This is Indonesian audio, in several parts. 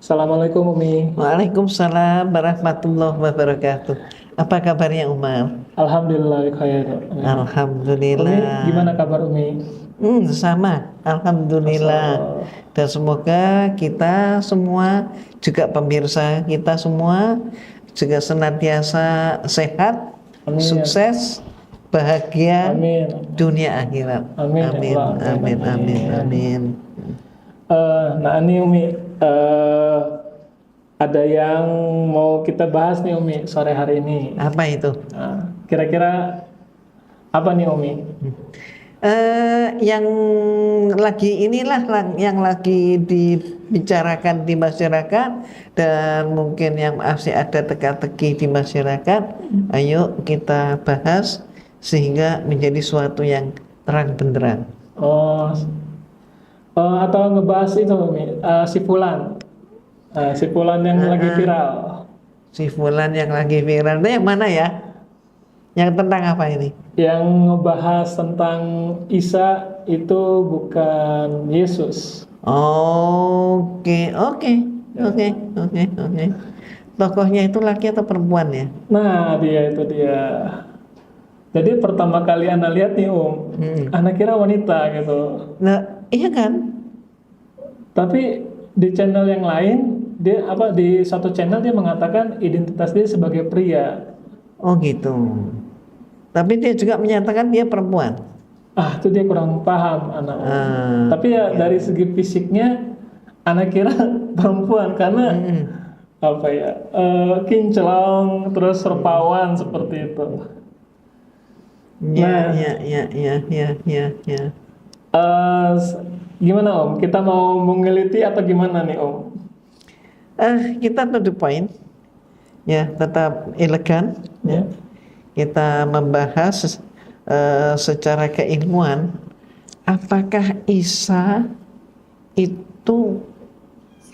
Assalamualaikum Umi. Waalaikumsalam warahmatullahi wabarakatuh. Apa kabarnya Umar? Alhamdulillah khair. Umi, gimana Alhamdulillah. kabar Umi? Sama. Alhamdulillah. Masya Dan semoga kita semua, juga pemirsa kita semua, juga senantiasa sehat, Amin. sukses, bahagia Amin. dunia akhirat. Amin ya Amin, Allah. Amin. amin, amin, Amin. amin. Nah ini Umi, ada yang mau kita bahas nih Umi sore hari ini. Apa itu? Kira-kira apa nih Umi? Yang lagi inilah yang lagi dibicarakan di masyarakat, dan mungkin yang masih ada teka-teki di masyarakat, ayo kita bahas sehingga menjadi suatu yang terang benderang. Oh, atau ngebahas itu Umi, si Fulan. Si Fulan yang lagi viral. Si Fulan yang lagi viral, itu yang mana ya? Yang tentang apa ini? Yang ngebahas tentang Isa itu bukan Yesus. Oke. Tokohnya itu laki atau perempuan ya? Nah, itu dia. Jadi pertama kali Anda lihat nih Anda kira wanita gitu. Nah, iya kan? Tapi di channel yang lain, di satu channel dia mengatakan identitas dia sebagai pria. Oh gitu. Tapi dia juga menyatakan dia perempuan. Itu dia kurang paham anak. Tapi ya dari segi fisiknya anak kira perempuan karena apa ya, kinclong terus rupawan seperti itu. Ya. Gimana Om? Kita mau mengeliti atau gimana nih Om? Kita to the point. Ya, tetap elegan. Ya. Kita membahas secara keilmuan, apakah Isa itu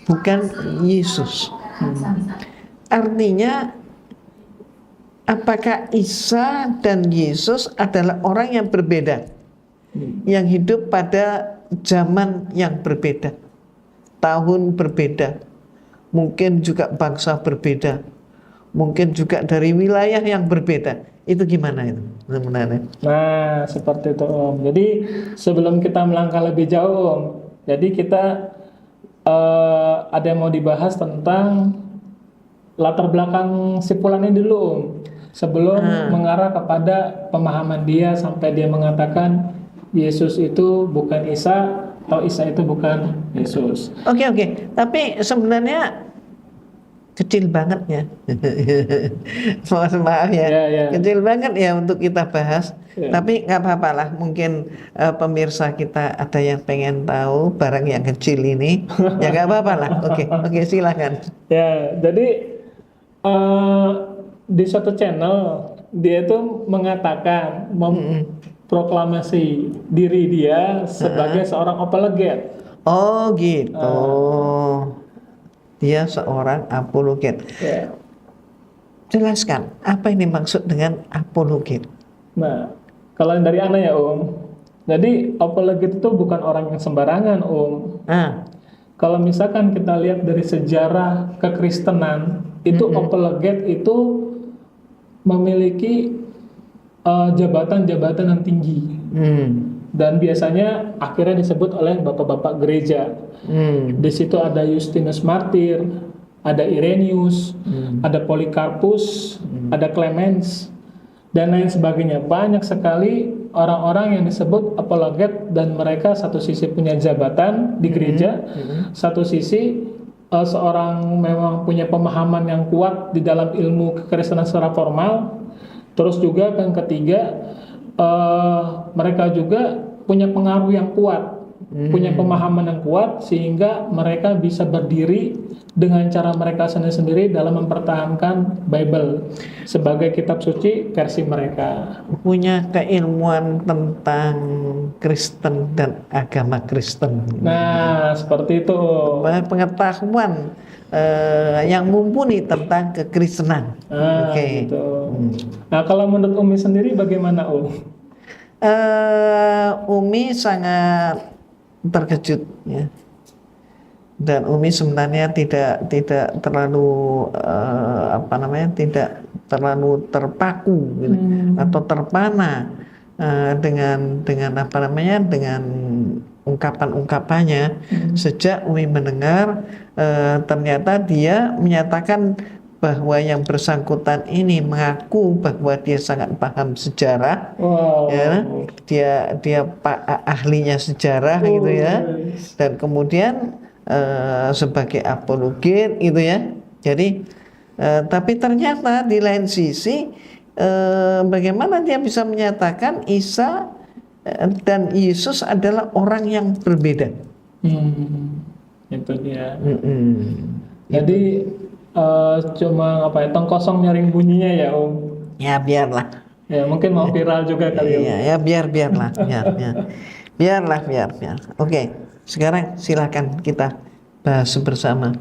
bukan Yesus? Artinya, apakah Isa dan Yesus adalah orang yang berbeda, yang hidup pada zaman yang berbeda, tahun berbeda, mungkin juga bangsa berbeda, mungkin juga dari wilayah yang berbeda. Itu gimana itu sebenarnya? Nah, seperti itu Om. Jadi sebelum kita melangkah lebih jauh Om, jadi kita ada yang mau dibahas tentang latar belakang si Fulan ini dulu Om. Sebelum mengarah kepada pemahaman dia sampai dia mengatakan Yesus itu bukan Isa atau Isa itu bukan Yesus. Oke. Tapi sebenarnya kecil banget ya. Maaf ya. Kecil banget ya untuk kita bahas. Tapi nggak apa-apa lah. Mungkin pemirsa kita ada yang pengen tahu barang yang kecil ini. Ya nggak apa-apa lah. Oke, silakan. Ya, jadi di suatu channel dia itu mengatakan memproklamasi diri dia sebagai seorang apologet. Oh gitu. Dia seorang apologet. Jelaskan apa ini maksud dengan apologet. Nah, kalau dari Ana ya Om, jadi apologet itu bukan orang yang sembarangan Om. Kalau misalkan kita lihat dari sejarah kekristenan, itu apologet itu memiliki jabatan-jabatan yang tinggi. Dan biasanya akhirnya disebut oleh bapak-bapak gereja. Di situ ada Justinus Martir, ada Irenaeus, ada Polycarpus, ada Clemens, dan lain sebagainya. Banyak sekali orang-orang yang disebut apologet, dan mereka satu sisi punya jabatan di gereja, satu sisi seorang memang punya pemahaman yang kuat di dalam ilmu kekristenan secara formal. Terus juga yang ketiga, mereka juga punya pengaruh yang kuat, punya pemahaman yang kuat, sehingga mereka bisa berdiri dengan cara mereka sendiri-sendiri dalam mempertahankan Bible sebagai kitab suci versi mereka. Punya keilmuan tentang Kristen dan agama Kristen. Nah, seperti itu. Pengetahuan yang mumpuni tentang kekristenan. Gitu. Nah, kalau menurut Umi sendiri bagaimana Umi sangat terkejut ya, Dan Umi sebenarnya tidak terlalu tidak terlalu terpaku gitu, atau terpana dengan dengan ungkapan-ungkapannya. Sejak Umi mendengar ternyata dia menyatakan bahwa yang bersangkutan ini mengaku bahwa dia sangat paham sejarah. Wow. Ya, dia ahlinya sejarah gitu ya, dan kemudian sebagai apologet gitu ya. Jadi tapi ternyata di lain sisi bagaimana dia bisa menyatakan Isa dan Yesus adalah orang yang berbeda. Itu dia. Jadi cuma tong kosong nyaring bunyinya ya Om. Ya biarlah. Ya mungkin mau viral juga kali ya. Biarlah. Biarlah. Oke, sekarang silakan kita bahas bersama.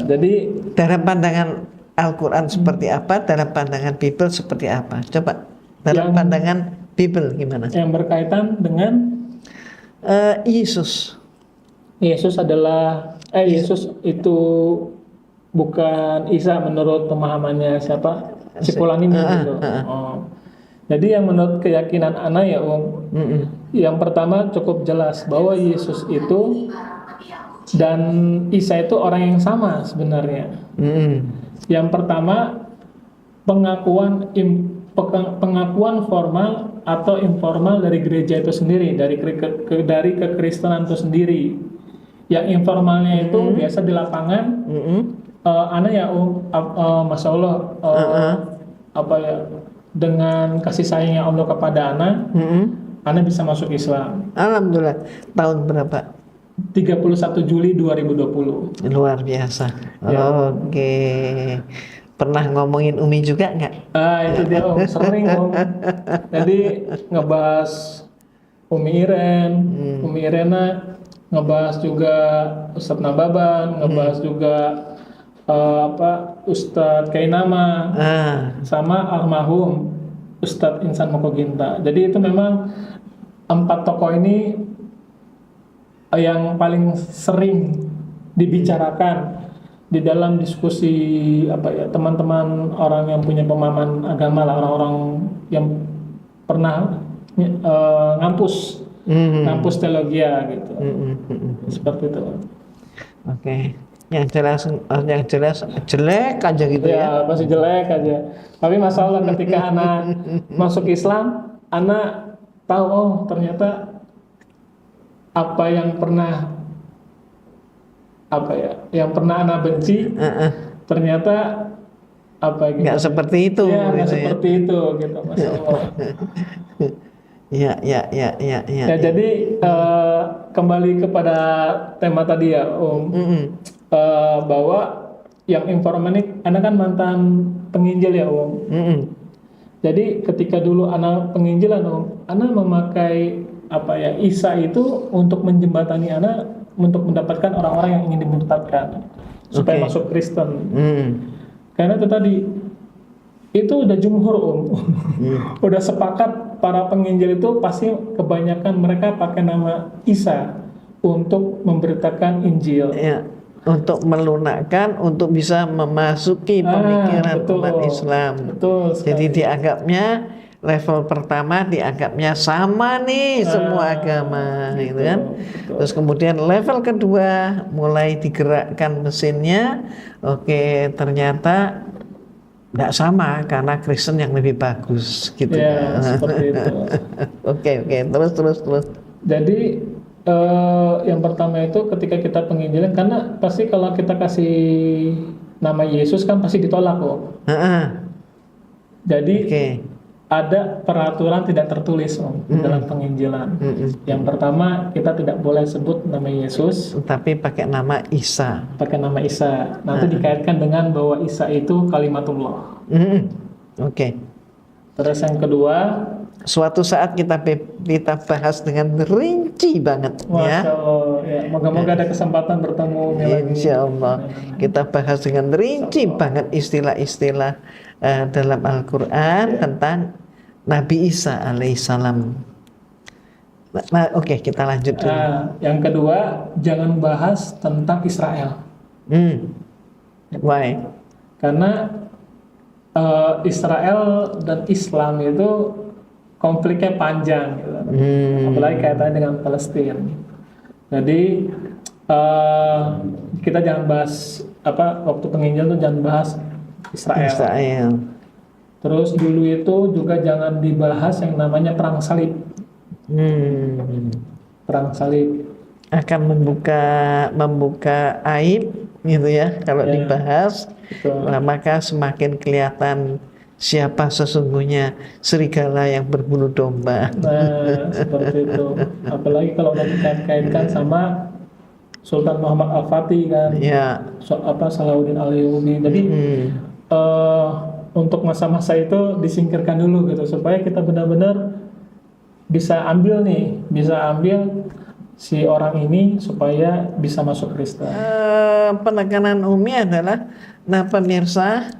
Jadi dalam pandangan Al-Quran seperti apa, dalam pandangan Bible seperti apa? Coba dalam pandangan Bible gimana? Yang berkaitan dengan Yesus. Yesus itu bukan Isa menurut pemahamannya siapa? Cipulan ini gitu. Jadi yang menurut keyakinan Ana ya Om, yang pertama cukup jelas bahwa Yesus itu dan Isa itu orang yang sama sebenarnya. Yang pertama pengakuan formal atau informal dari gereja itu sendiri, dari kekristenan itu sendiri. Yang informalnya itu biasa di lapangan. Ana ya Masya Allah dengan kasih sayangnya Allah kepada Ana, Ana bisa masuk Islam. Alhamdulillah. Tahun berapa? 31 Juli 2020. Luar biasa. Ya. Oke. Pernah ngomongin Umi juga nggak? Itu dia Om, sering Om. Jadi ngebahas Umi Irena, ngebahas juga Ustadz Nababan, ngebahas juga Ustadz Kainama, sama almarhum Ustadz Insan Mokoginta. Jadi itu memang 4 tokoh ini yang paling sering dibicarakan di dalam diskusi teman-teman orang yang punya pemahaman agama lah, orang-orang yang pernah ngampus teologia gitu. Seperti itu. Oke. Yang jelas jelek aja gitu ya. Masih jelek aja. Tapi masalah ketika anak masuk Islam, anak tahu ternyata apa yang pernah anak benci ternyata nggak seperti itu. Nggak seperti itu gitu, Masya Allah. Ya. Jadi kembali kepada tema tadi ya Om, bahwa yang informal ini, anak kan mantan penginjil ya Om. Jadi ketika dulu anak penginjilan Om, anak memakai Isa itu untuk menjembatani anak untuk mendapatkan orang-orang yang ingin dimurtadkan supaya masuk Kristen. Karena itu tadi itu udah jumhur Om. Udah sepakat para penginjil itu pasti kebanyakan mereka pakai nama Isa untuk memberitakan Injil. Ya, untuk melunakkan, untuk bisa memasuki pemikiran umat Islam. Betul sekali. Jadi dianggapnya level pertama dianggapnya sama nih semua agama gitu kan. Terus kemudian level kedua mulai digerakkan mesinnya. Oke, ternyata nggak sama karena Kristen yang lebih bagus gitu. Ya, seperti itu. Oke, terus. Jadi yang pertama itu ketika kita penginjilan, karena pasti kalau kita kasih nama Yesus kan pasti ditolak kok. Jadi ada peraturan tidak tertulis Om dalam penginjilan. Yang pertama, kita tidak boleh sebut nama Yesus, tapi pakai nama Isa. Nanti dikaitkan dengan bahwa Isa itu kalimatullah. Terus yang kedua, suatu saat kita bahas dengan rinci banget. Masya Allah, ya. Moga-moga ada kesempatan bertemu lagi. Insya Allah kita bahas dengan rinci banget istilah-istilah dalam Al-Quran tentang Nabi Isa alaihissalam. Nah, oke, kita lanjut dulu. Yang kedua, jangan bahas tentang Israel. Why? Karena Israel dan Islam itu konfliknya panjang, gitu. Apalagi kaitannya dengan Palestina. Jadi kita jangan bahas waktu penginjil tuh jangan bahas Israel. Terus dulu itu juga jangan dibahas yang namanya perang salib. Perang salib akan membuka aib gitu ya kalau dibahas. Nah, maka semakin kelihatan siapa sesungguhnya serigala yang berbulu domba. Nah, seperti itu. Apalagi kalau udah dikait-kaitkan sama Sultan Muhammad Al-Fatih kan, Salahuddin Al-Ayyubi. Jadi untuk masa-masa itu disingkirkan dulu gitu, supaya kita benar-benar bisa ambil si orang ini supaya bisa masuk Kristen. Penekanan Umi adalah, nah pemirsa,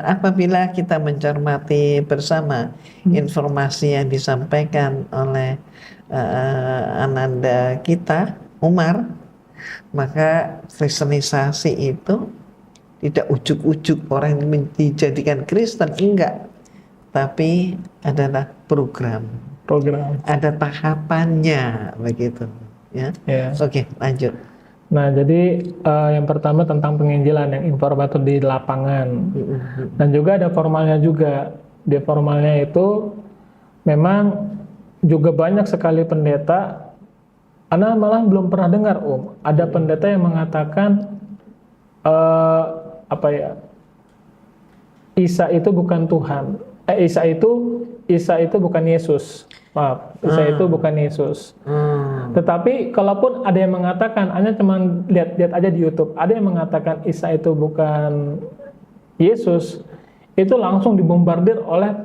apabila kita mencermati bersama informasi yang disampaikan oleh Ananda kita, Umar, maka kristenisasi itu tidak ujuk-ujuk orang dijadikan Kristen, enggak, tapi adalah program, ada tahapannya begitu ya. Oke, lanjut. Nah, jadi yang pertama tentang penginjilan yang informator di lapangan, dan juga ada formalnya juga. Di formalnya itu memang juga banyak sekali pendeta. Ana malah belum pernah dengar ada pendeta yang mengatakan Isa itu bukan Tuhan. Isa itu bukan Yesus. Maaf, Isa itu bukan Yesus. Tetapi kalaupun ada yang mengatakan, hanya cuma lihat aja di YouTube, ada yang mengatakan Isa itu bukan Yesus, itu langsung dibombardir oleh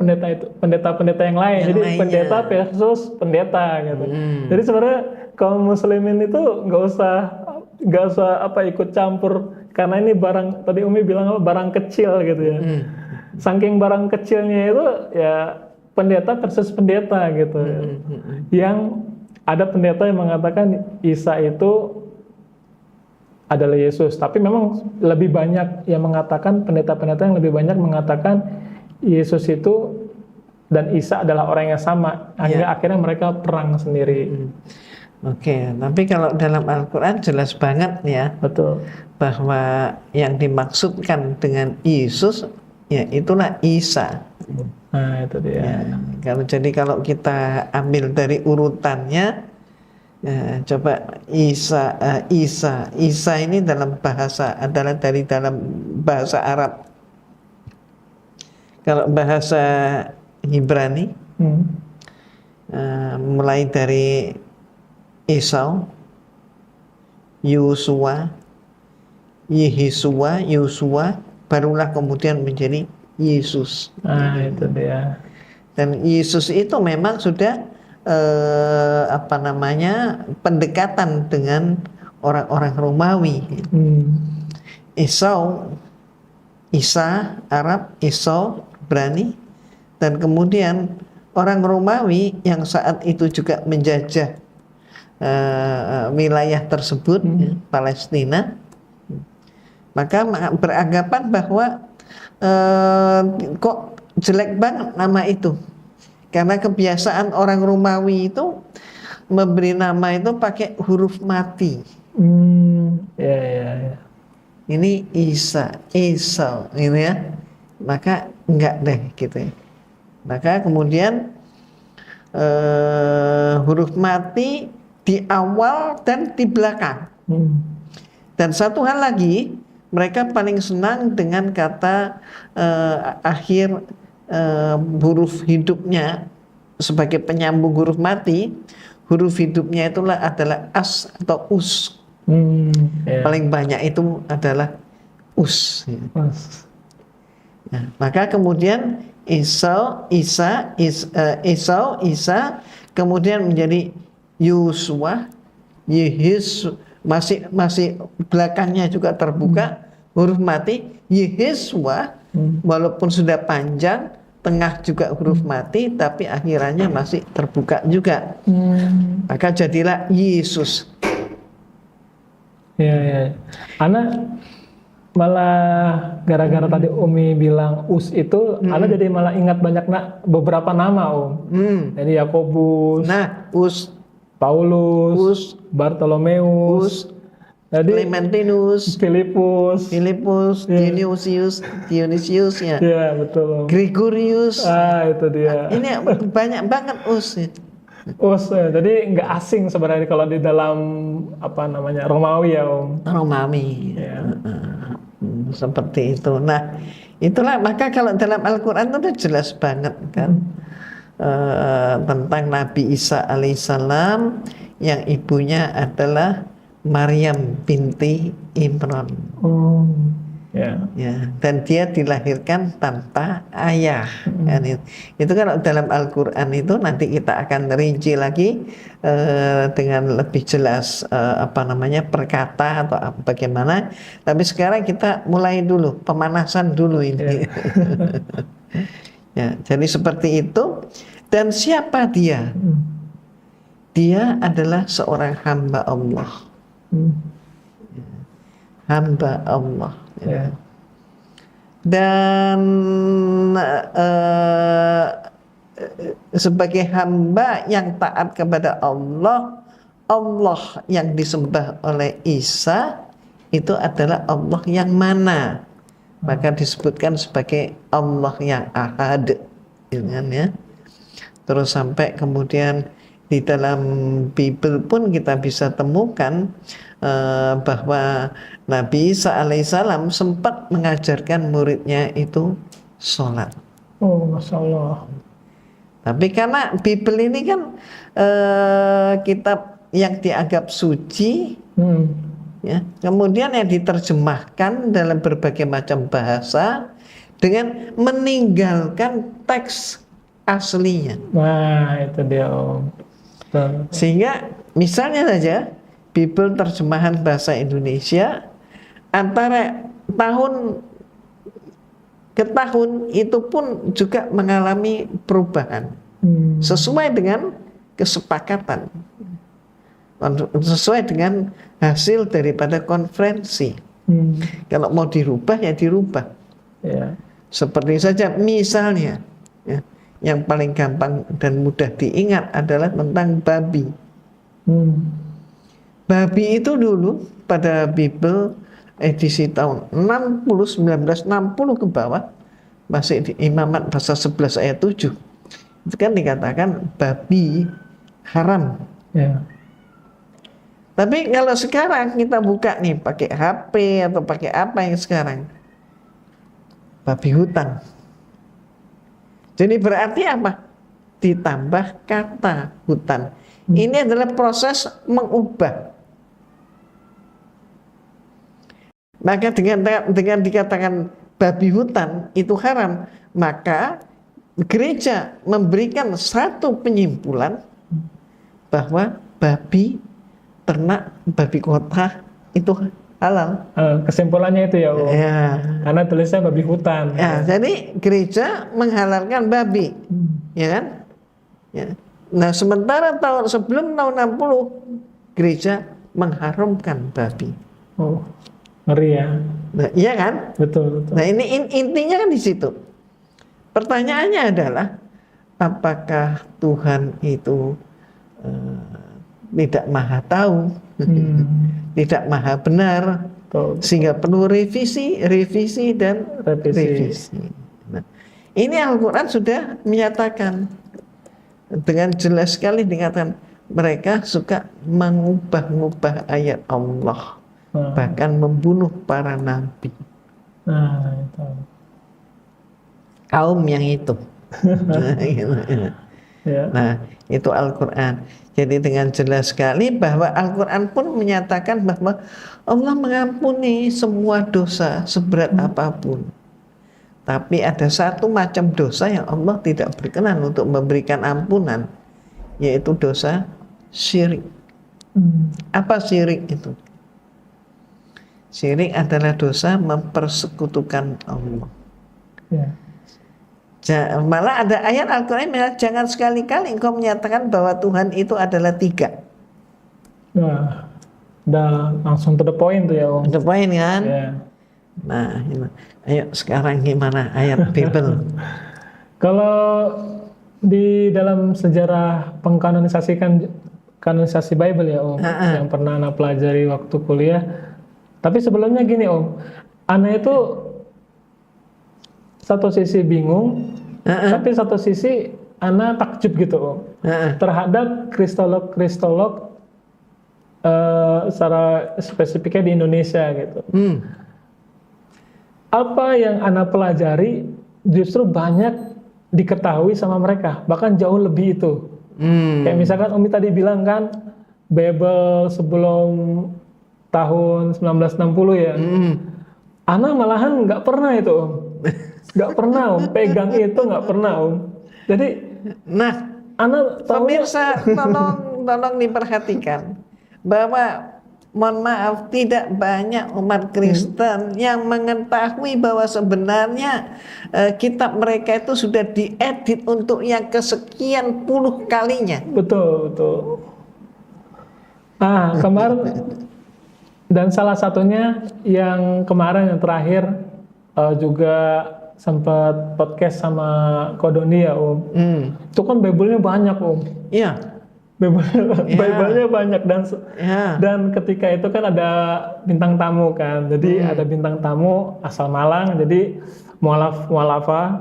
pendeta-pendeta yang lain. Jadi lainnya. Pendeta versus pendeta gitu. Jadi sebenarnya kaum muslimin itu nggak usah ikut campur, karena ini barang, tadi Umi bilang barang kecil gitu ya. Saking barang kecilnya itu ya pendeta versus pendeta gitu. Yang ada pendeta yang mengatakan Isa itu adalah Yesus, tapi memang lebih banyak yang mengatakan, pendeta-pendeta yang lebih banyak mengatakan Yesus itu dan Isa adalah orang yang sama, hingga akhirnya mereka perang sendiri. Oke, tapi kalau dalam Al-Quran jelas banget ya, betul, bahwa yang dimaksudkan dengan Yesus ya itulah Isa. Nah itu dia. Jadi kalau kita ambil dari urutannya, coba Isa ini dalam bahasa adalah dari dalam bahasa Arab. Kalau bahasa Ibrani mulai dari Esau, Yosua, Yosua, barulah kemudian menjadi Yesus. Nah itu dia. Dan Yesus itu memang sudah pendekatan dengan orang-orang Romawi. Esau, Isa Arab, Esau Ibrani, dan kemudian orang Romawi yang saat itu juga menjajah wilayah tersebut, Palestina, maka beranggapan bahwa kok jelek banget nama itu, karena kebiasaan orang Romawi itu memberi nama itu pakai huruf mati. Ini Isa, Esau, ini ya, maka enggak deh gitu ya. Maka kemudian huruf mati di awal dan di belakang. Dan satu hal lagi, mereka paling senang dengan kata akhir huruf hidupnya sebagai penyambung huruf mati. Huruf hidupnya itulah adalah as atau us. Paling banyak itu adalah us. Nah, maka kemudian Esau, Isa, kemudian menjadi Yosua, Yesus, masih belakangnya juga terbuka huruf mati, Yehesua, walaupun sudah panjang, tengah juga huruf mati, tapi akhirannya masih terbuka juga. Maka jadilah Yesus. Ya. Ana malah gara-gara tadi Umi bilang us itu, Ana jadi malah ingat banyak beberapa nama Om. Jadi Yakobus, Nah, us, Paulus, Bartolomeus, jadi Clementinus, Filipus, Dionysius ya. ya betul Om. Gregorius. Itu dia. Ini banyak banget us. Us, jadi nggak asing sebenarnya kalau di dalam Romawi ya Om. Romawi. Ya. Seperti itu. Nah, itulah maka kalau dalam Al-Quran itu udah jelas banget kan tentang Nabi Isa alaihissalam yang ibunya adalah Maryam binti Imran. Ya, dan dia dilahirkan tanpa ayah. Kan itu kan dalam Al-Quran itu nanti kita akan rinci lagi dengan lebih jelas perkata atau bagaimana. Tapi sekarang kita mulai dulu pemanasan dulu ini. Ya, jadi seperti itu. Dan siapa dia? Dia adalah seorang hamba Allah. Hamba Allah. Ya. Dan sebagai hamba yang taat kepada Allah, Allah yang disembah oleh Isa itu adalah Allah yang mana? Maka disebutkan sebagai Allah yang ahad, ya. Terus sampai kemudian di dalam Bible pun kita bisa temukan bahwa Nabi Isa alaihissalam sempat mengajarkan muridnya itu sholat. Masya Allah. Tapi karena Bible ini kan kitab yang dianggap suci, ya, kemudian yang diterjemahkan dalam berbagai macam bahasa dengan meninggalkan teks aslinya. Nah, itu dia Om. Sehingga misalnya saja Bible terjemahan bahasa Indonesia antara tahun ke tahun itu pun juga mengalami perubahan sesuai dengan kesepakatan, sesuai dengan hasil daripada konferensi. Kalau mau dirubah ya dirubah. Seperti saja misalnya ya, yang paling gampang dan mudah diingat adalah tentang babi. Babi itu dulu pada Bible edisi tahun 1960 ke bawah, masih di Imamat pasal 11 ayat 7. Itu kan dikatakan babi haram. Tapi kalau sekarang kita buka nih pakai HP atau pakai apa yang sekarang, babi hutan. Jadi berarti apa? Ditambah kata hutan. Ini adalah proses mengubah. Maka dengan dikatakan babi hutan itu haram, maka gereja memberikan satu penyimpulan bahwa babi ternak, babi kota itu halal. Kesimpulannya itu ya Om. Ya. Karena tulisnya babi hutan. Ya, jadi gereja menghalalkan babi, ya kan? Ya. Nah, sementara sebelum tahun 60 gereja mengharamkan babi. Ngeri ya. Nah, iya kan? Betul. Nah, ini intinya kan di situ. Pertanyaannya adalah apakah Tuhan itu tidak maha tahu, tidak maha benar, sehingga perlu revisi dan revisi. Nah, ini Al-Quran sudah menyatakan dengan jelas sekali, dikatakan mereka suka mengubah-ubah ayat Allah, bahkan membunuh para nabi. Itu. Kaum yang itu. Nah, itu Al-Quran. Jadi dengan jelas sekali bahwa Al-Quran pun menyatakan bahwa Allah mengampuni semua dosa seberat apapun. Tapi ada satu macam dosa yang Allah tidak berkenan untuk memberikan ampunan, yaitu dosa syirik. Apa syirik itu? Syirik adalah dosa mempersekutukan Allah. Malah ada ayat Al-Quran yang jangan sekali-kali engkau menyatakan bahwa Tuhan itu adalah 3. Nah, udah langsung to the point tuh ya Om. Ada poin kan? Ya. Nah, ayo sekarang gimana ayat Bible? Kalau di dalam sejarah kanonisasi Bible ya Om, yang pernah Ana pelajari waktu kuliah. Tapi sebelumnya gini Om, Ana itu satu sisi bingung, tapi satu sisi Ana takjub gitu Om, terhadap kristolog secara spesifiknya di Indonesia gitu. Apa yang Ana pelajari justru banyak diketahui sama mereka, bahkan jauh lebih itu. Kayak misalkan Umi tadi bilang kan, Bible sebelum tahun 1960 ya. Ana malahan nggak pernah itu Om. Nggak pernah Om, pegang itu nggak pernah Om. Jadi, Nah, Ana pemirsa tolong diperhatikan bahwa mohon maaf tidak banyak umat Kristen yang mengetahui bahwa sebenarnya kitab mereka itu sudah diedit untuk yang kesekian puluh kalinya. Betul, betul. Nah, kemarin dan salah satunya yang kemarin yang terakhir juga sempat podcast sama Kodoni ya Om. Itu kan Bible-nya banyak Om. Iya. Bible-nya banyak dan ketika itu kan ada bintang tamu kan. Jadi ada bintang tamu asal Malang. Jadi mualafa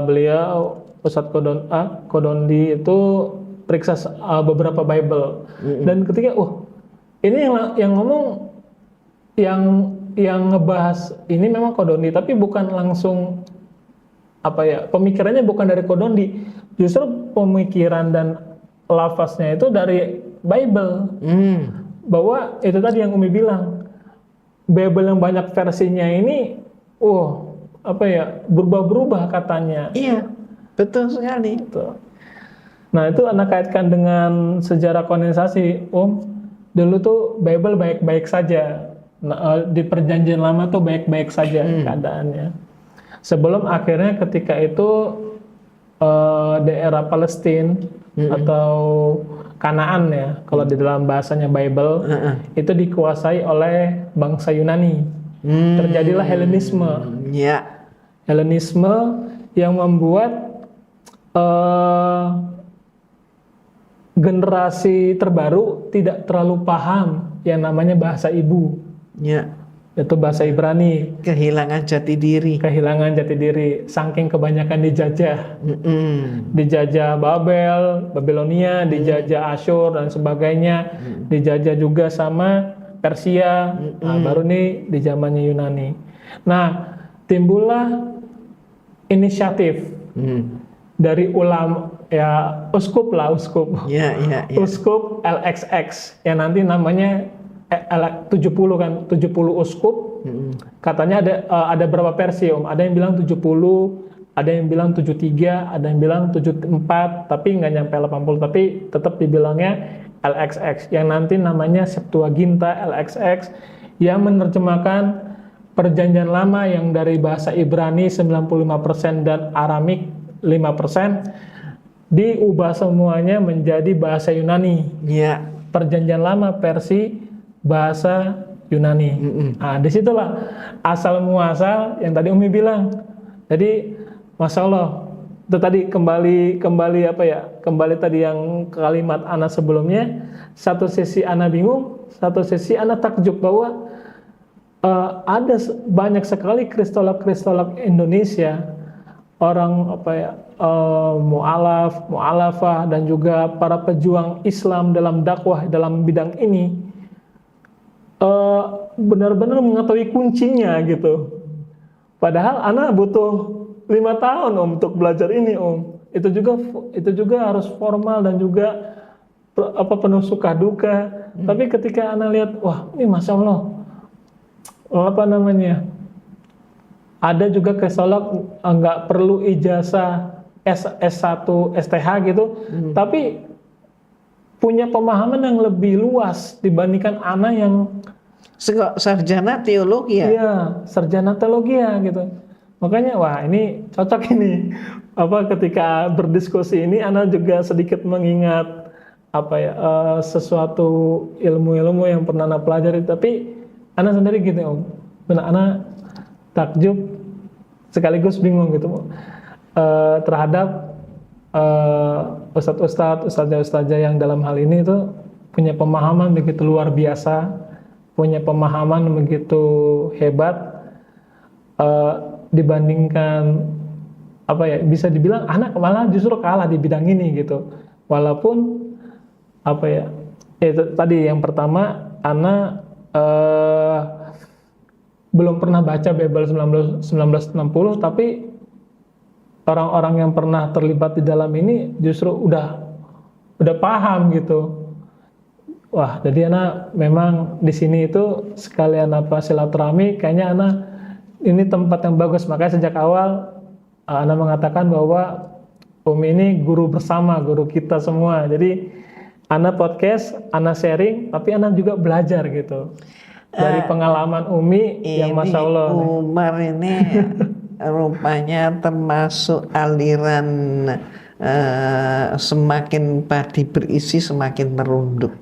beliau Ustadz Kodondi itu periksa beberapa Bible. Dan ketika ini yang ngomong yang ngebahas ini memang Kodondi, tapi bukan langsung pemikirannya bukan dari Kodondi, justru pemikiran dan lafaznya itu dari Bible. Bahwa itu tadi yang Umi bilang, Bible yang banyak versinya ini berubah-berubah katanya. Iya, betul sekali. Nah, itu Anda kaitkan dengan sejarah kanonisasi Om. Dulu tuh Bible baik-baik saja. Nah, di perjanjian lama tuh baik-baik saja keadaannya. Sebelum akhirnya ketika itu daerah Palestina atau Kanaan ya, kalau di dalam bahasanya Bible, itu dikuasai oleh bangsa Yunani. Terjadilah Helenisme. Helenisme yang membuat generasi terbaru tidak terlalu paham yang namanya bahasa ibu. Itu bahasa Ibrani. Kehilangan jati diri. Saking kebanyakan dijajah. Dijajah Babelonia, dijajah Asyur dan sebagainya. Dijajah juga sama Persia. Nah, baru nih di zamannya Yunani. Nah, timbullah inisiatif dari ulama uskup. Uskup LXX yang nanti namanya 70 kan, 70 uskup. Katanya ada berapa versi Om? Ada yang bilang 70, ada yang bilang 73, ada yang bilang 74, tapi nggak nyampe 80, tapi tetap dibilangnya LXX yang nanti namanya Septuaginta LXX yang menerjemahkan perjanjian lama yang dari bahasa Ibrani 95% dan Aramik 5%, diubah semuanya menjadi bahasa Yunani. Perjanjian lama versi bahasa Yunani. Nah, disitulah asal muasal yang tadi Umi bilang. Jadi, Masya Allah, itu tadi kembali tadi yang kalimat Ana sebelumnya. Satu sisi Ana bingung, satu sisi Ana takjub bahwa ada banyak sekali kristolog Indonesia, orang mu'alafah dan juga para pejuang Islam dalam dakwah dalam bidang ini benar-benar mengetahui kuncinya gitu. Padahal Ana butuh 5 tahun Om untuk belajar ini Om. Itu juga harus formal dan juga penuh suka duka. Tapi ketika Ana lihat, wah ini Masya Allah, ada juga kristolog nggak perlu ijazah S1, STH gitu, tapi punya pemahaman yang lebih luas dibandingkan Ana yang sarjana teologi Iya, sarjana teologi gitu. Makanya wah ini cocok ini ketika berdiskusi ini Ana juga sedikit mengingat sesuatu ilmu-ilmu yang pernah Ana pelajari, tapi Ana sendiri gitu Om. Benar, Ana takjub sekaligus bingung gitu terhadap ustadz-ustadz yang dalam hal ini itu punya pemahaman begitu luar biasa, punya pemahaman begitu hebat dibandingkan bisa dibilang anak malah justru kalah di bidang ini gitu. Walaupun itu tadi yang pertama Ana belum pernah baca Bible 1960, tapi orang-orang yang pernah terlibat di dalam ini justru udah paham gitu. Wah, jadi Ana memang di sini itu sekalian silaturahmi, kayaknya Ana ini tempat yang bagus. Makanya sejak awal Ana mengatakan bahwa Umi ini guru bersama, guru kita semua. Jadi Ana podcast, Ana sharing, tapi Ana juga belajar gitu dari pengalaman Umi yang Masya Allah. Umar ini rupanya termasuk aliran semakin padi berisi semakin merunduk.